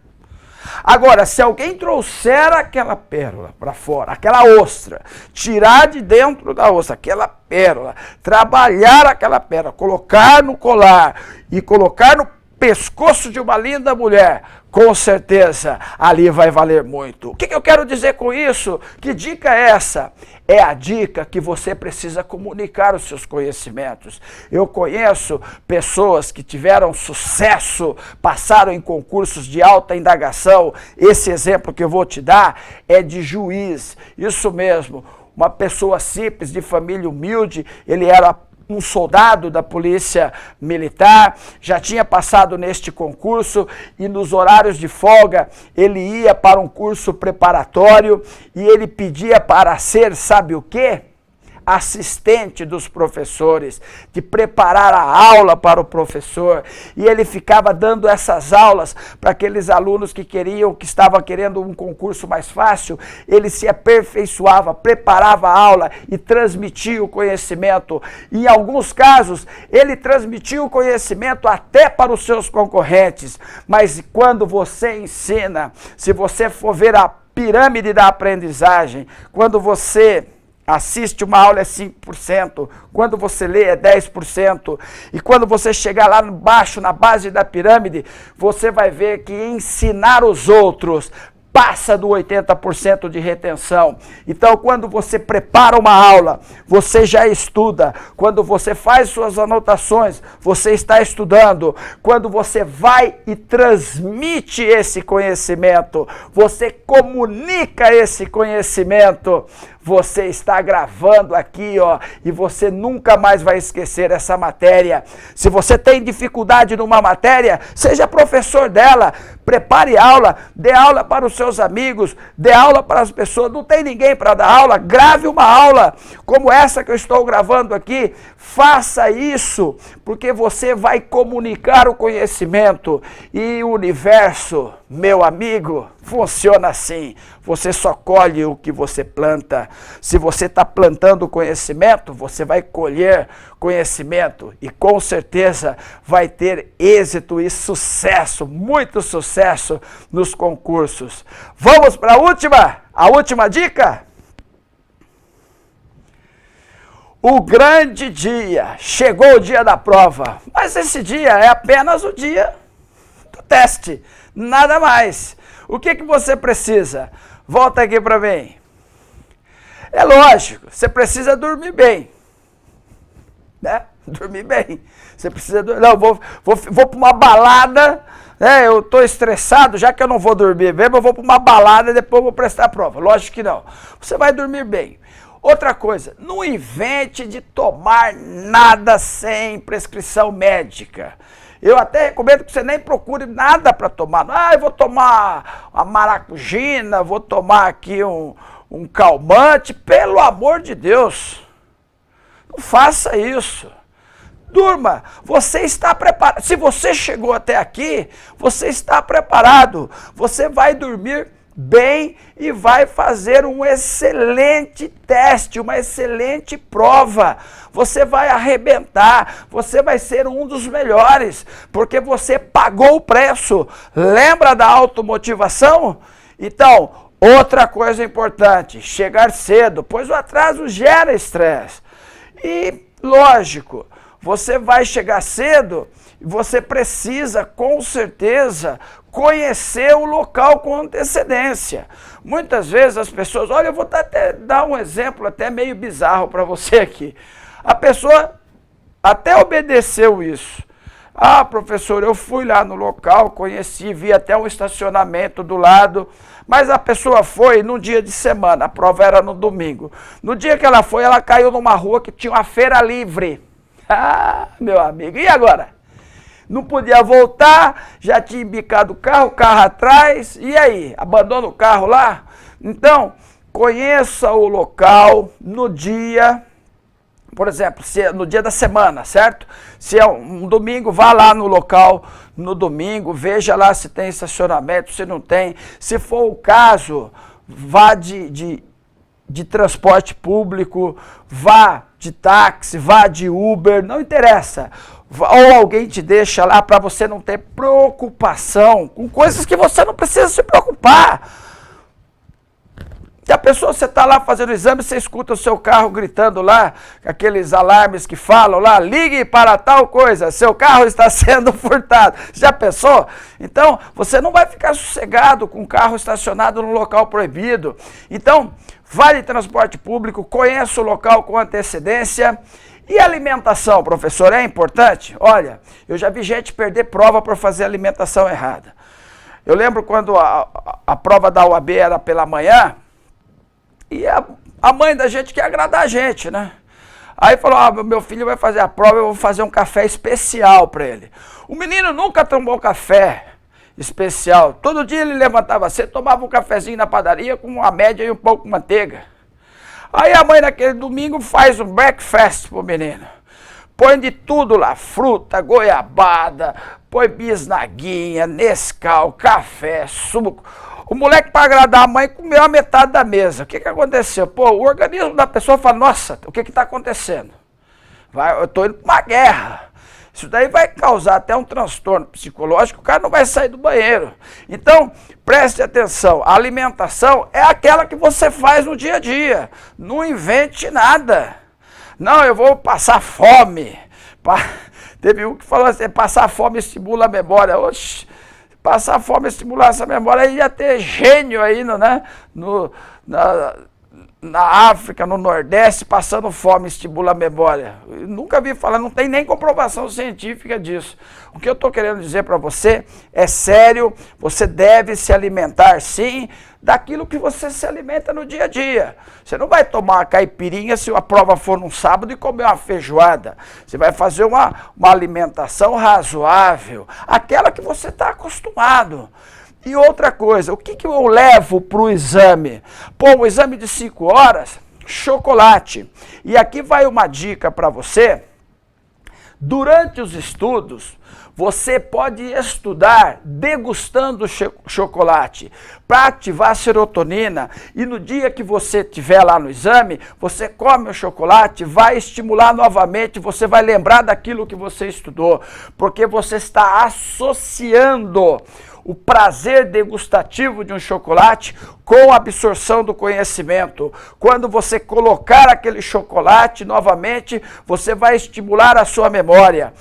Agora, se alguém trouxer aquela pérola para fora, aquela ostra, tirar de dentro da ostra aquela pérola, trabalhar aquela pérola, colocar no colar e colocar no pescoço de uma linda mulher, com certeza ali vai valer muito. O que eu quero dizer com isso? Que dica é essa? É a dica que você precisa comunicar os seus conhecimentos. Eu conheço pessoas que tiveram sucesso, passaram em concursos de alta indagação. Esse exemplo que eu vou te dar é de juiz. Isso mesmo, uma pessoa simples, de família humilde, ele era um soldado da polícia militar, já tinha passado neste concurso e nos horários de folga ele ia para um curso preparatório e ele pedia para ser, sabe o quê? Assistente dos professores, de preparar a aula para o professor, e ele ficava dando essas aulas para aqueles alunos que estavam querendo um concurso mais fácil. Ele se aperfeiçoava, preparava a aula e transmitia o conhecimento. Em alguns casos, ele transmitia o conhecimento até para os seus concorrentes, mas quando você ensina, se você for ver a pirâmide da aprendizagem, quando você assiste uma aula é 5%, quando você lê é 10%, e quando você chegar lá embaixo, na base da pirâmide, você vai ver que ensinar os outros passa do 80% de retenção. Então, quando você prepara uma aula, você já estuda. Quando você faz suas anotações, você está estudando. Quando você vai e transmite esse conhecimento, você comunica esse conhecimento, você está gravando aqui, ó, e você nunca mais vai esquecer essa matéria. Se você tem dificuldade numa matéria, seja professor dela, prepare aula, dê aula para os seus amigos, dê aula para as pessoas. Não tem ninguém para dar aula? Grave uma aula como essa que eu estou gravando aqui. Faça isso, porque você vai comunicar o conhecimento. E o universo, meu amigo, funciona assim. Você só colhe o que você planta. Se você está plantando conhecimento, você vai colher conhecimento. E com certeza vai ter êxito e sucesso, muito sucesso nos concursos. Vamos para a última dica? O grande dia, chegou o dia da prova, mas esse dia é apenas o dia do teste, nada mais. O que você precisa? Volta aqui para mim. É lógico, você precisa dormir bem, né? Dormir bem. Você precisa dormir. Não, vou para uma balada, né? Eu estou estressado, já que eu não vou dormir bem, eu vou para uma balada e depois vou prestar a prova. Lógico que não. Você vai dormir bem. Outra coisa, não invente de tomar nada sem prescrição médica. Eu até recomendo que você nem procure nada para tomar. Ah, eu vou tomar uma maracujina, vou tomar aqui um calmante. Pelo amor de Deus, não faça isso. Durma, você está preparado. Se você chegou até aqui, você está preparado. Você vai dormir bem e vai fazer um excelente teste, uma excelente prova. Você vai arrebentar, você vai ser um dos melhores, porque você pagou o preço. Lembra da automotivação? Então, outra coisa importante, chegar cedo, pois o atraso gera estresse. E, lógico, você vai chegar cedo e você precisa, com certeza, conhecer o local com antecedência. Muitas vezes as pessoas, olha, eu vou até dar um exemplo até meio bizarro para você aqui. A pessoa até obedeceu isso. Ah, professor, eu fui lá no local, conheci, vi até um estacionamento do lado, mas a pessoa foi num dia de semana, a prova era no domingo. No dia que ela foi, ela caiu numa rua que tinha uma feira livre. Ah, meu amigo, e agora? Não podia voltar, já tinha embicado o carro atrás, e aí? Abandona o carro lá? Então, conheça o local no dia, por exemplo, se é no dia da semana, certo? Se é um domingo, vá lá no local no domingo, veja lá se tem estacionamento, se não tem. Se for o caso, vá de transporte público, vá de táxi, vá de Uber, não interessa. Ou alguém te deixa lá para você não ter preocupação com coisas que você não precisa se preocupar. Se a pessoa, você está lá fazendo o exame, você escuta o seu carro gritando lá, aqueles alarmes que falam lá, ligue para tal coisa, seu carro está sendo furtado. Já pensou? Então, você não vai ficar sossegado com o carro estacionado no local proibido. Então, vá de transporte público, conheça o local com antecedência. E alimentação, professor, é importante? Olha, eu já vi gente perder prova por fazer alimentação errada. Eu lembro quando a prova da UAB era pela manhã, e a mãe da gente quer agradar a gente, né? Aí falou, meu filho vai fazer a prova, eu vou fazer um café especial para ele. O menino nunca tomou café especial. Todo dia ele levantava cedo, tomava um cafezinho na padaria com uma média e um pouco de manteiga. Aí a mãe naquele domingo faz um breakfast pro menino. Põe de tudo lá, fruta, goiabada, põe bisnaguinha, Nescau, café, suco. O moleque, para agradar a mãe, comeu a metade da mesa. O que aconteceu? Pô, o organismo da pessoa fala, nossa, o que está acontecendo? Eu estou indo para uma guerra. Isso daí vai causar até um transtorno psicológico, o cara não vai sair do banheiro. Então, preste atenção, a alimentação é aquela que você faz no dia a dia. Não invente nada. Não, eu vou passar fome. Teve um que falou assim, passar fome estimula a memória. Oxi, passar fome estimular essa memória, aí ia ter gênio aí na África, no Nordeste, passando fome estimula a memória. Eu nunca vi falar, não tem nem comprovação científica disso. O que eu estou querendo dizer para você é sério, você deve se alimentar sim daquilo que você se alimenta no dia a dia. Você não vai tomar uma caipirinha se a prova for num sábado e comer uma feijoada. Você vai fazer uma alimentação razoável, aquela que você está acostumado. E outra coisa, o que eu levo para o exame? Pô, o exame de 5 horas, chocolate. E aqui vai uma dica para você. Durante os estudos, você pode estudar degustando chocolate para ativar a serotonina. E no dia que você estiver lá no exame, você come o chocolate, vai estimular novamente, você vai lembrar daquilo que você estudou. Porque você está associando o prazer degustativo de um chocolate com a absorção do conhecimento. Quando você colocar aquele chocolate novamente, você vai estimular a sua memória.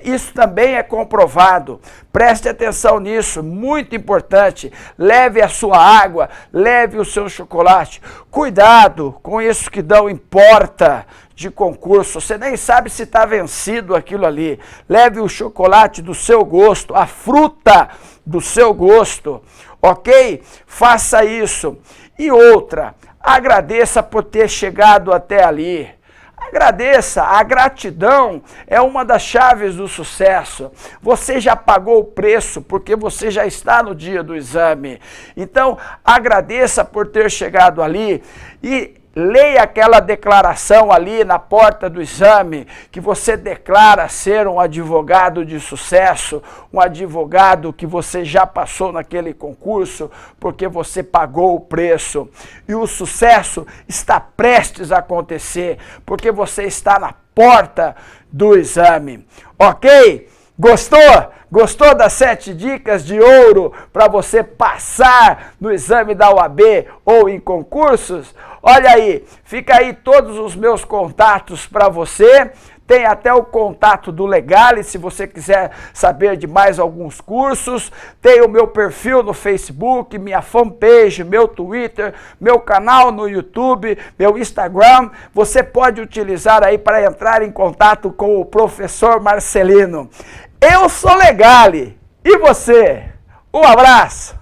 Isso também é comprovado. Preste atenção nisso, muito importante. Leve a sua água, leve o seu chocolate. Cuidado com isso que dão em porta de concurso, você nem sabe se está vencido aquilo ali. Leve o chocolate do seu gosto, a fruta do seu gosto, ok? Faça isso. E outra, agradeça por ter chegado até ali. Agradeça, a gratidão é uma das chaves do sucesso. Você já pagou o preço porque você já está no dia do exame. Então, agradeça por ter chegado ali e leia aquela declaração ali na porta do exame, que você declara ser um advogado de sucesso, um advogado que você já passou naquele concurso, porque você pagou o preço. E o sucesso está prestes a acontecer, porque você está na porta do exame. Ok? Gostou? Gostou das 7 dicas de ouro para você passar no exame da OAB ou em concursos? Olha aí, fica aí todos os meus contatos para você. Tem até o contato do Legale, se você quiser saber de mais alguns cursos. Tem o meu perfil no Facebook, minha fanpage, meu Twitter, meu canal no YouTube, meu Instagram. Você pode utilizar aí para entrar em contato com o professor Marcelino. Eu sou Legale. E você? Um abraço!